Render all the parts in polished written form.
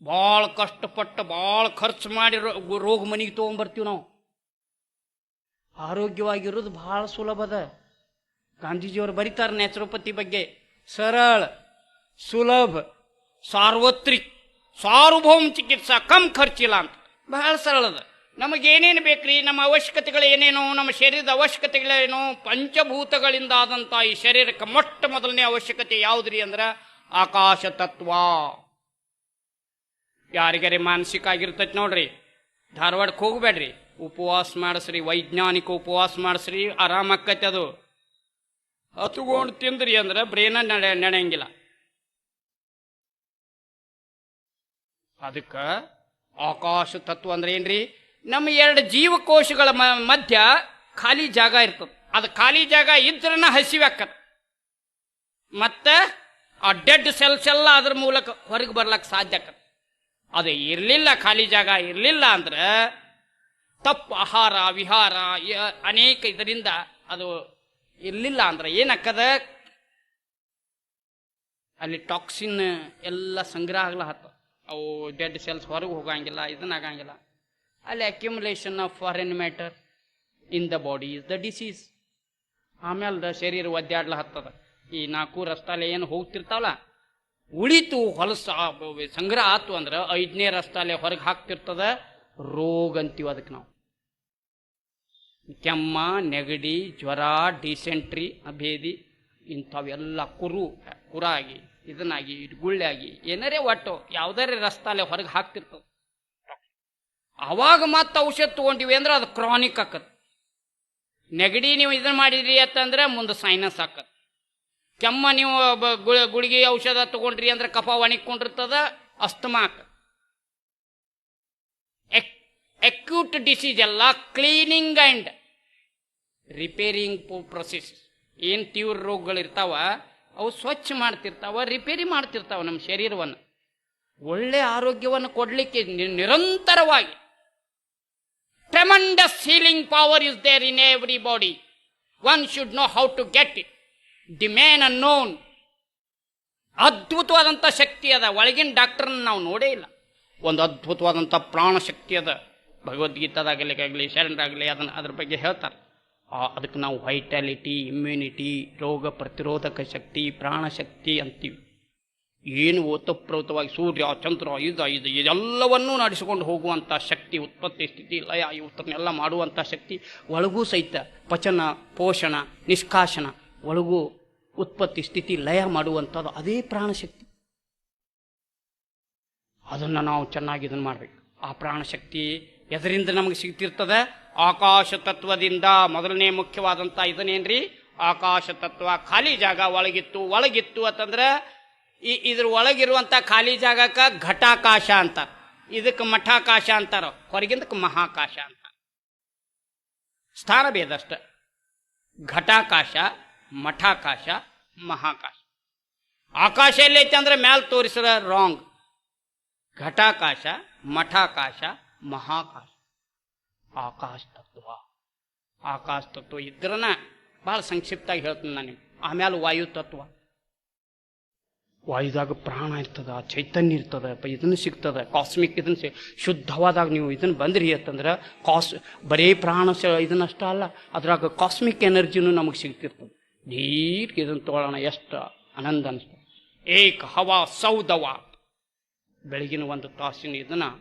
ಭಾಳ ಕಷ್ಟಪಟ್ಟು ಭಾಳ ಖರ್ಚು ಮಾಡಿ ರೋಗ ಮನೆಗೆ ತೊಗೊಂಬರ್ತೀವಿ ನಾವು. ಆರೋಗ್ಯವಾಗಿರೋದು ಭಾಳ ಸುಲಭದ. ಗಾಂಧೀಜಿಯವರು ಬರೀತಾರೆ ನ್ಯಾಚುರೋಪತಿ ಬಗ್ಗೆ, ಸರಳ, ಸುಲಭ, ಸಾರ್ವತ್ರಿಕ್, ಸಾರ್ವಭೌಮ ಚಿಕಿತ್ಸಾ, ಕಮ್ ಖರ್ಚಿಲ್ಲ ಅಂತ. ಬಹಳ ಸರಳದ. ನಮಗೇನೇನು ಬೇಕ್ರಿ, ನಮ್ಮ ಅವಶ್ಯಕತೆಗಳು ಏನೇನು, ನಮ್ಮ ಶರೀರದ ಅವಶ್ಯಕತೆಗಳೇನು, ಪಂಚಭೂತಗಳಿಂದ ಆದಂಥ ಈ ಶರೀರಕ್ಕೆ ಮೊಟ್ಟ ಮೊದಲನೇ ಅವಶ್ಯಕತೆ ಯಾವುದ್ರಿ ಅಂದ್ರೆ ಆಕಾಶ ತತ್ವ. ಯಾರಿಗಾರಿ ಮಾನಸಿಕ ಆಗಿರ್ತೈತಿ ನೋಡ್ರಿ, ಧಾರವಾಡಕ್ಕೆ ಹೋಗ್ಬೇಡ್ರಿ, ಉಪವಾಸ ಮಾಡಿಸ್ರಿ, ವೈಜ್ಞಾನಿಕ ಉಪವಾಸ ಮಾಡಿಸ್ರಿ, ಆರಾಮಾಕೈತಿ. ಅದು ಹತ್ಕೊಂಡು ತಿಂದ್ರಿ ಅಂದ್ರೆ ಬ್ರೇನ ನಡೆಯಂಗಿಲ್ಲ. ಅದಕ್ಕೆ ಆಕಾಶ ತತ್ವ ಅಂದ್ರೆ ಏನ್ರಿ, ನಮ್ಮ ಎರಡು ಜೀವಕೋಶಗಳ ಮಧ್ಯ ಖಾಲಿ ಜಾಗ ಇರ್ತದೆ. ಅದು ಖಾಲಿ ಜಾಗ ಇದ್ರನ್ನ ಹಸಿವಾಕತ್. ಮತ್ತೆ ಆ ಡೆಡ್ ಸೆಲ್ಸ್ ಎಲ್ಲ ಅದ್ರ ಮೂಲಕ ಹೊರಗೆ ಬರ್ಲಕ್ಕೆ ಸಾಧ್ಯ ಆಕತ್. ಅದು ಇರಲಿಲ್ಲ, ಖಾಲಿ ಜಾಗ ಇರಲಿಲ್ಲ ಅಂದ್ರೆ ತಪ್ಪು ಆಹಾರ ವಿಹಾರ ಅನೇಕ ಇದರಿಂದ ಅದು ಇರಲಿಲ್ಲ ಅಂದ್ರೆ ಏನಾಕದ, ಅಲ್ಲಿ ಟಾಕ್ಸಿನ್ ಎಲ್ಲ ಸಂಗ್ರಹ ಆಗ್ಲತ್ತ. ಅವು ಡೆಡ್ ಸೆಲ್ಸ್ ಹೊರಗೆ ಹೋಗಂಗಿಲ್ಲ, ಇದನ್ನಾಗಂಗಿಲ್ಲ. ಅಲ್ಲಿ accumulation of foreign matter in the body is the disease. ಆಮೇಲೆ ಶರೀರ ಒದ್ದಾಡ್ಲ ಹತ್ತದ. ಈ 4 ರಸ್ತಾಲೆ ಏನು ಹೋಗ್ತಿರ್ತಾವಲ್ಲ, ಉಳಿತು ಹೊಲಸ ಸಂಗ್ರಹ ಆತು ಅಂದ್ರೆ 5ನೇ ರಸ್ತಾಲೆ ಹೊರಗೆ ಹಾಕ್ತಿರ್ತದ, ರೋಗ ಅಂತೀವಿ ಅದಕ್ಕೆ ನಾವು. ಕೆಮ್ಮ, ನೆಗಡಿ, ಜ್ವರ, ಡಿಸೆಂಟ್ರಿ, ಅಭೇದಿ ಇಂಥವೆಲ್ಲ ಕುರಾಗಿ ಇದನ್ನಾಗಿ ಗುಳ್ಳೆಯಾಗಿ ಏನಾರೇ ಒಟ್ಟು ಯಾವುದಾರೇ ರಸ್ತಾಲೆ ಹೊರಗೆ ಹಾಕ್ತಿರ್ತದೆ. ಅವಾಗ ಮತ್ತೆ ಔಷಧ ತಗೊಂಡಿವಿ ಅಂದ್ರೆ ಅದು ಕ್ರಾನಿಕ್ ಆಕತ್. ನೆಗಡಿ ನೀವು ಇದನ್ನ ಮಾಡಿದ್ರಿ ಅಂತಂದ್ರೆ ಮುಂದೆ ಸೈನಸ್ ಆಕತ್. ಕೆಮ್ಮ ನೀವು ಗುಳಿಗೆ ಔಷಧ ತಗೊಂಡ್ರಿ ಅಂದ್ರೆ ಕಫ ಒಣಗಿಕೊಂಡಿರ್ತದ, ಅಸ್ತಮಾ ಆಕತ್. ಅಕ್ಯೂಟ್ ಡಿಸೀಸ್ ಎಲ್ಲ ಕ್ಲೀನಿಂಗ್ ಅಂಡ್ ರಿಪೇರಿಂಗ್ ಪ್ರೊಸೆಸ್. ಏನು ತೀವ್ರ ರೋಗಗಳಿರ್ತಾವ ಅವು ಸ್ವಚ್ಛ ಮಾಡ್ತಿರ್ತಾವ, ರಿಪೇರಿ ಮಾಡ್ತಿರ್ತಾವ ನಮ್ಮ ಶರೀರವನ್ನು. ಒಳ್ಳೆ ಆರೋಗ್ಯವನ್ನು ಕೊಡಲಿಕ್ಕೆ ನಿರಂತರವಾಗಿ tremendous healing power is there in everybody. One should know how to get it. The man unknown. ಅದ್ಭುತವಾದಂಥ ಶಕ್ತಿ ಅದ. ಒಳಗಿನ ಡಾಕ್ಟರ್ನ ನಾವು ನೋಡೇ ಇಲ್ಲ. ಒಂದು ಅದ್ಭುತವಾದಂಥ ಪ್ರಾಣ ಶಕ್ತಿ ಅದ. ಭಗವದ್ಗೀತಾದಾಗಲಿ ಶರಣರಾಗಲಿ ಅದನ್ನು ಅದ್ರ ಬಗ್ಗೆ ಹೇಳ್ತಾರೆ. ಅದಕ್ಕೆ ನಾವು ವೈಟಾಲಿಟಿ, ಇಮ್ಯುನಿಟಿ, ರೋಗ ಪ್ರತಿರೋಧಕ ಶಕ್ತಿ, ಪ್ರಾಣಶಕ್ತಿ ಅಂತೀವಿ. ಏನು ಓತಪ್ರೋತವಾಗಿ ಸೂರ್ಯ, ಚಂದ್ರ, ಇದೆಲ್ಲವನ್ನೂ ನಡೆಸಿಕೊಂಡು ಹೋಗುವಂಥ ಶಕ್ತಿ, ಉತ್ಪತ್ತಿ, ಸ್ಥಿತಿ, ಲಯ ಇವತ್ತನ್ನೆಲ್ಲ ಮಾಡುವಂಥ ಶಕ್ತಿ ಒಳಗೂ ಸಹಿತ ಪಚನ, ಪೋಷಣ, ನಿಷ್ಕಾಶನ, ಒಳಗೂ ಉತ್ಪತ್ತಿ, ಸ್ಥಿತಿ, ಲಯ ಮಾಡುವಂಥದ್ದು ಅದೇ ಪ್ರಾಣಶಕ್ತಿ. ಅದನ್ನು ನಾವು ಚೆನ್ನಾಗಿ ಇದನ್ನು ಮಾಡಬೇಕು. ಆ ಪ್ರಾಣಶಕ್ತಿ ಎದರಿಂದ ನಮಗೆ ಸಿಗ್ತಿರ್ತದೆ? ಆಕಾಶ ತತ್ವದಿಂದ. ಮೊದಲನೇ ಮುಖ್ಯವಾದಂಥ ಇದನ್ನೇನ್ರಿ? ಆಕಾಶ ತತ್ವ. ಖಾಲಿ ಜಾಗ ಒಳಗಿತ್ತು ಅಂತಂದ್ರೆ ಇದ್ರ ಒಳಗಿರುವಂಥ ಖಾಲಿ ಜಾಗಕ್ಕೆ ಘಟಾಕಾಶ ಅಂತಾರೆ, ಇದಕ್ಕೆ ಮಠಾಕಾಶ ಅಂತಾರ, ಹೊರಗಿಂದಕ್ಕೆ ಮಹಾಕಾಶ ಅಂತ. ಸ್ಥಾನ ಭೇದ ಅಷ್ಟ. ಘಟಾಕಾಶ, ಮಠಾಕಾಶ, ಮಹಾಕಾಶ. ಆಕಾಶ ಎಲ್ಲೈತೆ ಅಂದ್ರೆ ಮ್ಯಾಲ ತೋರಿಸ್ರ ರಾಂಗ್. ಘಟಾಕಾಶ, ಮಠಾಕಾಶ, ಮಹಾಕಾಶ. ಆಕಾಶ ತತ್ವ ಇದ್ರನ ಭಾಳ ಸಂಕ್ಷಿಪ್ತಾಗಿ ಹೇಳ್ತೀನಿ ನಾನು. ಆಮೇಲೆ ವಾಯು ತತ್ವ. ವಾಯುದಾಗ ಪ್ರಾಣ ಇರ್ತದ, ಚೈತನ್ಯ ಇರ್ತದ, ಇದನ್ನು ಸಿಗ್ತದೆ ಕಾಸ್ಮಿಕ್. ಇದನ್ನು ಶುದ್ಧವಾದಾಗ ನೀವು ಇದನ್ನು ಬಂದ್ರಿ ಅಂತಂದ್ರೆ ಬರೀ ಪ್ರಾಣ ಇದನ್ನಷ್ಟ ಅಲ್ಲ, ಅದ್ರಾಗ ಕಾಸ್ಮಿಕ್ ಎನರ್ಜಿನೂ ನಮಗೆ ಸಿಗ್ತಿರ್ತದೆ. ನೀರ್ಗೆ ಇದನ್ನು ತಗೊಳ್ಳೋಣ, ಎಷ್ಟು ಆನಂದ ಅನಿಸ್ತದೆ. ಏಕ ಹವಾ ಸೌದವ. ಬೆಳಗಿನ 1 ತಾಸಿನ ಇದನ್ನು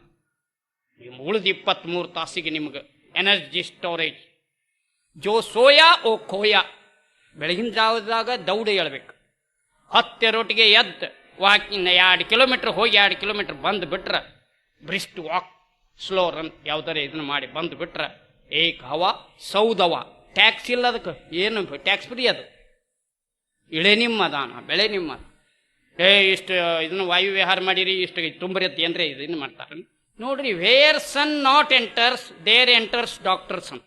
ನೀವು ಉಳಿದ 23 ತಾಸಿಗೆ ನಿಮ್ಗೆ ಎನರ್ಜಿ ಸ್ಟೋರೇಜ್. ಜೋ ಸೋಯಾ ಓ ಖೋಯಾ. ಬೆಳಗಿನ ಜಾವದಾಗ ದೌಡ ಹೇಳ್ಬೇಕು. 10 ಎದ್ದು ವಾಕಿಂಗ್ 2 ಕಿಲೋಮೀಟ್ರ್ ಹೋಗಿ 2 ಕಿಲೋಮೀಟ್ರ್ ಬಂದು ಬಿಟ್ರೆ, ಬ್ರಿಸ್ಟ್ ವಾಕ್, ಸ್ಲೋ ರನ್ ಯಾವುದಾರೆ ಇದನ್ನು ಮಾಡಿ ಬಂದು ಬಿಟ್ರೆ ಏಕ ಹವಾ ಸೌದವ. ಟ್ಯಾಕ್ಸ್ ಇಲ್ಲ ಅದಕ್ಕೆ, ಏನು ಟ್ಯಾಕ್ಸ್ ಫ್ರೀ ಅದು. ಇಳೆ ನಿಮ್ಮ ದಾನ, ಬೆಳೆ ನಿಮ್ಮ. ಇಷ್ಟು ಇದನ್ನು ವಾಯು ವಿಹಾರ ಮಾಡಿರಿ, ಇಷ್ಟು ತುಂಬ್ರಿ ಅಂತ ಏನ್ರಿ ಇದನ್ನು ಮಾಡ್ತಾರೆ ನೋಡ್ರಿ. Where sun not enters there enters doctors ಅಂತ.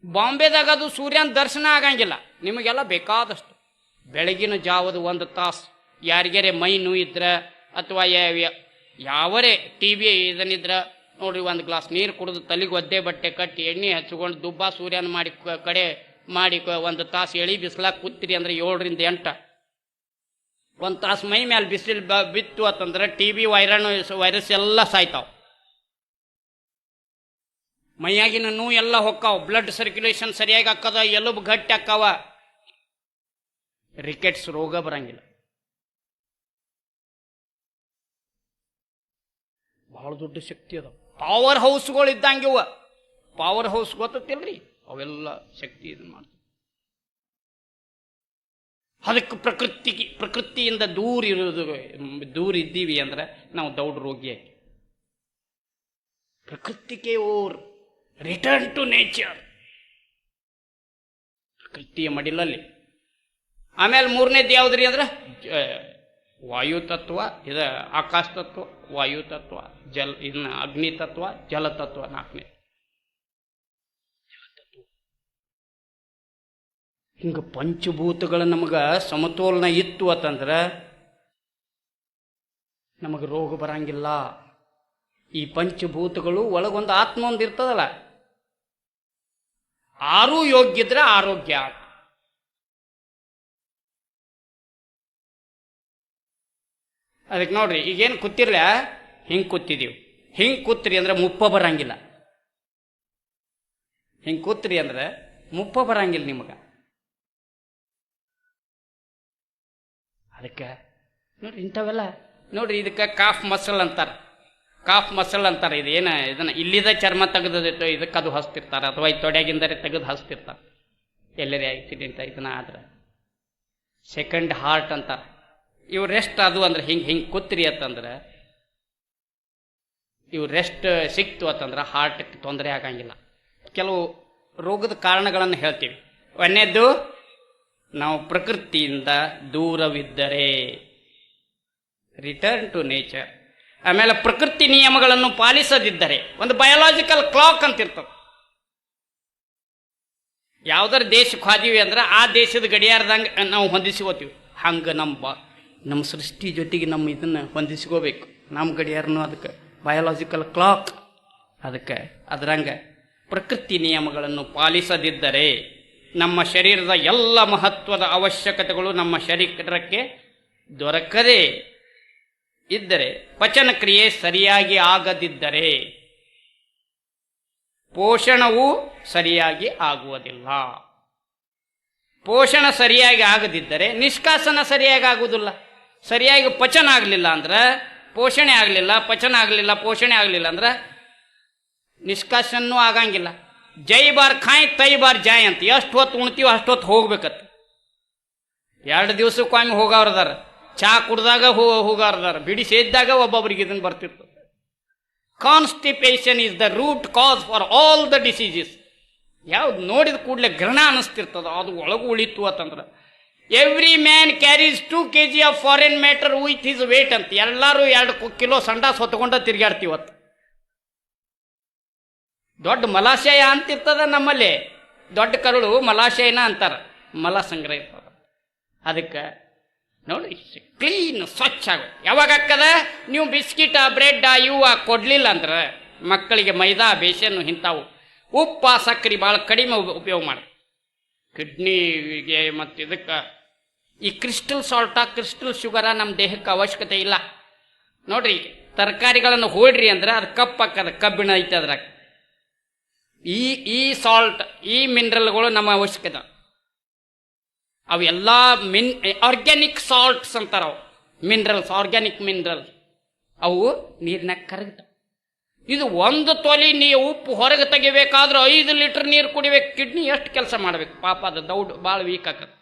ಬಾಂಬೆದಾಗ ಅದು ಸೂರ್ಯನ ದರ್ಶನ ಆಗಂಗಿಲ್ಲ. ನಿಮಗೆಲ್ಲ ಬೇಕಾದಷ್ಟು ಬೆಳಗಿನ ಜಾವದ 1 ತಾಸು ಯಾರಿಗಾರೆ ಮೈ ನೋಯಿದ್ರೆ ಅಥವಾ ಯಾವರೇ TV ಇದನ್ನಿದ್ರೆ ನೋಡ್ರಿ, 1 ಗ್ಲಾಸ್ ನೀರು ಕುಡಿದು ತಲೆಗೆ ಒದ್ದೆ ಬಟ್ಟೆ ಕಟ್ಟಿ ಎಣ್ಣೆ ಹಚ್ಕೊಂಡು ದುಬ್ಬ ಸೂರ್ಯನ ಮಾಡಿ 1 ತಾಸು ಎಳಿ ಬಿಸಿಲಾಗ ಕೂತಿರಿ ಅಂದ್ರೆ 7 ರಿಂದ 8 ಒಂದು ತಾಸು ಮೈ ಮೇಲೆ ಬಿಸಿಲು ಬಿತ್ತು ಅಂತಂದ್ರೆ TB ವೈರಸ್ ಎಲ್ಲ ಸಾಯ್ತಾವ. ಮೈಯಾಗಿನ ನೋವು ಎಲ್ಲ ಹೊಕ್ಕಾವ, ಬ್ಲಡ್ ಸರ್ಕ್ಯುಲೇಷನ್ ಸರಿಯಾಗಿ ಹಾಕದ, ಎಲುಬು ಗಟ್ಟಿ ಹಾಕಾವ, ರಿಕೆಟ್ಸ್ ರೋಗ ಬರಂಗಿಲ್ಲ. ಬಹಳ ದೊಡ್ಡ ಶಕ್ತಿ ಅದ. ಪವರ್ ಹೌಸ್ಗಳು ಇದ್ದಂಗೆ ಇವ. ಪವರ್ ಹೌಸ್ ಗೊತ್ತಿಲ್ರಿ, ಅವೆಲ್ಲ ಶಕ್ತಿ ಇದನ್ನ ಮಾಡ್ತವೆ. ಅದಕ್ಕೆ ಪ್ರಕೃತಿಯಿಂದ ದೂರ ಇದ್ದೀವಿ ಅಂದ್ರೆ ನಾವು ದೌಡ್ ರೋಗಿಯಾಗಿ. ಪ್ರಕೃತಿಗೆ ಓರ್ ರಿಟರ್ನ್ ಟು ನೇಚರ್, ಪ್ರಕೃತಿಯ ಮಡಿಲಲ್ಲಿ. ಆಮೇಲೆ ಮೂರನೇದು ಯಾವ್ದ್ರಿ ಅಂದ್ರೆ ವಾಯು ತತ್ವ, ಇದು ಆಕಾಶ ತತ್ವ, ವಾಯು ತತ್ವ, ಇನ್ನು ಅಗ್ನಿ ತತ್ವ, ಜಲ ತತ್ವ. ನಾಲ್ಕನೇ ಜಲತತ್ವ. ಹಿಂಗ ಪಂಚಭೂತಗಳ ನಮಗ ಸಮತೋಲನ ಇತ್ತು ಅಂತಂದ್ರೆ ನಮಗೆ ರೋಗ ಬರಂಗಿಲ್ಲ. ಈ ಪಂಚಭೂತಗಳು ಒಳಗೊಂದು ಆತ್ಮ ಒಂದು ಇರ್ತದಲ್ಲ, ಆರೂ ಯೋಗ್ಯ ಇದ್ರೆ ಆರೋಗ್ಯ. ಅದಕ್ಕೆ ನೋಡ್ರಿ, ಈಗೇನು ಕೂತಿರ್ಲ, ಹಿಂಗೆ ಕೂತಿದೀವಿ. ಹಿಂಗೆ ಕೂತ್ರಿ ಅಂದ್ರೆ ಮುಪ್ಪ ಬರಂಗಿಲ್ಲ. ಹಿಂಗೆ ಕೂತ್ರಿ ಅಂದ್ರೆ ಮುಪ್ಪ ಬರಂಗಿಲ್ಲ ನಿಮಗೆ. ಅದಕ್ಕೆ ನೋಡ್ರಿ ಇಂಥವೆಲ್ಲ ನೋಡ್ರಿ, ಇದಕ್ಕೆ ಕಾಫ್ ಮಸಲ್ ಅಂತಾರೆ. ಕಾಫ್ ಮಸಲ್ ಅಂತಾರೆ. ಇದೇನು ಇದನ್ನ ಇಲ್ಲಿದ ಚರ್ಮ ತೆಗೆದಿತ್ತು ಇದಕ್ಕೆ ಅದು ಹಚ್ತಿರ್ತಾರೆ, ಅಥವಾ ಈ ತೊಡೆಗಿಂದರೆ ತೆಗೆದು ಹಚ್ತಿರ್ತಾರೆ. ಎಲ್ಲರೇ ಆಕ್ಸಿಡೆಂಟ್ ಇದನ್ನ ಆದ್ರೆ ಸೆಕೆಂಡ್ ಹಾರ್ಟ್ ಅಂತಾರೆ. ಇವು ರೆಸ್ಟ್ ಅದು ಅಂದ್ರೆ ಹಿಂಗೆ ಕೂತ್ರಿ ಅಂತಂದ್ರೆ, ಇವು ರೆಸ್ಟ್ ಸಿಕ್ತು ಅಂತಂದ್ರೆ ಹಾರ್ಟ್ಗೆ ತೊಂದರೆ ಆಗಂಗಿಲ್ಲ. ಕೆಲವು ರೋಗದ ಕಾರಣಗಳನ್ನು ಹೇಳ್ತೀವಿ. ಒಂದನೇದ್ದು, ನಾವು ಪ್ರಕೃತಿಯಿಂದ ದೂರವಿದ್ದರೆ, ರಿಟರ್ನ್ ಟು ನೇಚರ್. ಆಮೇಲೆ ಪ್ರಕೃತಿ ನಿಯಮಗಳನ್ನು ಪಾಲಿಸದಿದ್ದರೆ, ಒಂದು ಬಯೋಲಾಜಿಕಲ್ ಕ್ಲಾಕ್ ಅಂತ ಇರ್ತದೆ. ಯಾವ್ದಾರ ದೇಶಕ್ಕೆ ಹೋದಿವಿ ಅಂದ್ರೆ ಆ ದೇಶದ ಗಡಿಯಾರದಂಗೆ ನಾವು ಹೊಂದಿಸ್ಕೋತೀವಿ. ಹಂಗೆ ನಮ್ಮ ಸೃಷ್ಟಿ ಜೊತೆಗೆ ನಮ್ಮ ಇದನ್ನು ಹೊಂದಿಸ್ಕೋಬೇಕು. ನಮ್ಮ ಗಡಿಯಾರನು ಅದಕ್ಕೆ ಬಯೋಲಾಜಿಕಲ್ ಕ್ಲಾಕ್. ಅದಕ್ಕೆ ಅದರಂಗೆ ಪ್ರಕೃತಿ ನಿಯಮಗಳನ್ನು ಪಾಲಿಸದಿದ್ದರೆ ನಮ್ಮ ಶರೀರದ ಎಲ್ಲ ಮಹತ್ವದ ಅವಶ್ಯಕತೆಗಳು ನಮ್ಮ ಶರೀರಕ್ಕೆ ದೊರಕದೇ ಇದ್ದರೆ, ಪಚನ ಕ್ರಿಯೆ ಸರಿಯಾಗಿ ಆಗದಿದ್ದರೆ ಪೋಷಣವು ಸರಿಯಾಗಿ ಆಗುವುದಿಲ್ಲ. ಪೋಷಣ ಸರಿಯಾಗಿ ಆಗದಿದ್ದರೆ ನಿಷ್ಕಾಸನ ಸರಿಯಾಗಿ ಆಗುವುದಿಲ್ಲ. ಸರಿಯಾಗಿ ಪಚನ ಆಗಲಿಲ್ಲ ಅಂದ್ರೆ ಪೋಷಣೆ ಆಗಲಿಲ್ಲ, ಪಚನ ಆಗಲಿಲ್ಲ, ಪೋಷಣೆ ಆಗಲಿಲ್ಲ ಅಂದ್ರೆ ನಿಷ್ಕಾಸನೂ ಆಗಂಗಿಲ್ಲ. ಜೈ ಬಾರ್ ಖಾಯ್ ತೈ ಬಾರ್ ಜಾಯ್ ಅಂತ. ಎಷ್ಟು ಹೊತ್ತು ಉಣ್ತೀವೋ ಅಷ್ಟು ಹೊತ್ತು ಹೋಗ್ಬೇಕತ್ತ. 2 ದಿವಸಕ್ಕೊಮ್ಮೆ ಹೋಗೋರದಾರ, ಚಾ ಕುಡ್ದಾಗ ಹೋಗೋರದಾರ, ಬಿಡಿ ಸೇದ್ದಾಗ ಒಬ್ಬೊಬ್ರಿಗೆ ಇದನ್ನು ಬರ್ತಿರ್ತದೆ. Constipation is the root cause for all the diseases. ಯಾವ್ದು ನೋಡಿದ ಕೂಡಲೇ ಗ್ರಹಣ ಅನ್ನಿಸ್ತಿರ್ತದ, ಅದು ಒಳಗೂ ಉಳಿತು ಅಂತಂದ್ರೆ. Every man carries 2 kg of foreign matter with his weight ಅಂತ. ಎಲ್ಲರೂ 2 ಕಿಲೋ ಸಂಡಾಸ್ ಹೊತ್ಕೊಂಡ ತಿರ್ಗಾಡ್ತೀವತ್ತು. ದೊಡ್ಡ ಮಲಾಶಯ ಅಂತಿರ್ತದ ನಮ್ಮಲ್ಲಿ. ದೊಡ್ಡ ಕರುಳು ಮಲಾಶಯನ ಅಂತಾರ, ಮಲ ಸಂಗ್ರಹ ಇರ್ತದ. ಅದಕ್ಕೆ ನೋಡಿ, ಕ್ಲೀನ್ ಸ್ವಚ್ಛ ಆಗ. ಯಾವಾಗ ಹಾಕದ ನೀವು ಬಿಸ್ಕಿಟ ಬ್ರೆಡ್ ಇವು ಕೊಡ್ಲಿಲ್ಲ ಅಂದ್ರೆ ಮಕ್ಕಳಿಗೆ ಮೈದಾ ಬೇಸನ್ನು ಇಂಥವು ಉಪ್ಪ ಸಕ್ಕರೆ ಭಾಳ ಕಡಿಮೆ ಉಪಯೋಗ ಮಾಡಿ. ಕಿಡ್ನಿಗೆ ಮತ್ತು ಇದಕ್ಕೆ ಈ ಕ್ರಿಸ್ಟಲ್ ಸಾಲ್ಟ, ಕ್ರಿಸ್ಟಲ್ ಶುಗರ ನಮ್ಮ ದೇಹಕ್ಕೆ ಅವಶ್ಯಕತೆ ಇಲ್ಲ. ನೋಡ್ರಿ, ತರಕಾರಿಗಳನ್ನು ಹೋಡ್ರಿ ಅಂದ್ರೆ ಅದು ಕಪ್ಪಾಕದ, ಕಬ್ಬಿಣ ಐತೆ ಅದ್ರಾಗ. ಈ ಸಾಲ್ಟ್, ಈ ಮಿನರಲ್ಗಳು ನಮ್ಮ ಅವಶ್ಯಕತೆ. ಅವೆಲ್ಲ ಆರ್ಗ್ಯಾನಿಕ್ ಸಾಲ್ಟ್ಸ್ ಅಂತಾರ. ಅವು ಮಿನರಲ್ಸ್, ಆರ್ಗ್ಯಾನಿಕ್ ಮಿನರಲ್ಸ್. ಅವು ನೀರಿನಾಗ ಕರಗ್ತಾವ. ಇದು 1 ತೊಲಿ ಉಪ್ಪು ಹೊರಗೆ ತೆಗಿಬೇಕಾದ್ರೆ 5 ಲೀಟರ್ ನೀರು ಕುಡಿಬೇಕು. ಕಿಡ್ನಿ ಎಷ್ಟು ಕೆಲಸ ಮಾಡ್ಬೇಕು ಪಾಪ, ಅದು ದೌಡ್ ಭಾಳ ವೀಕ್ ಆಗತ್ತೆ.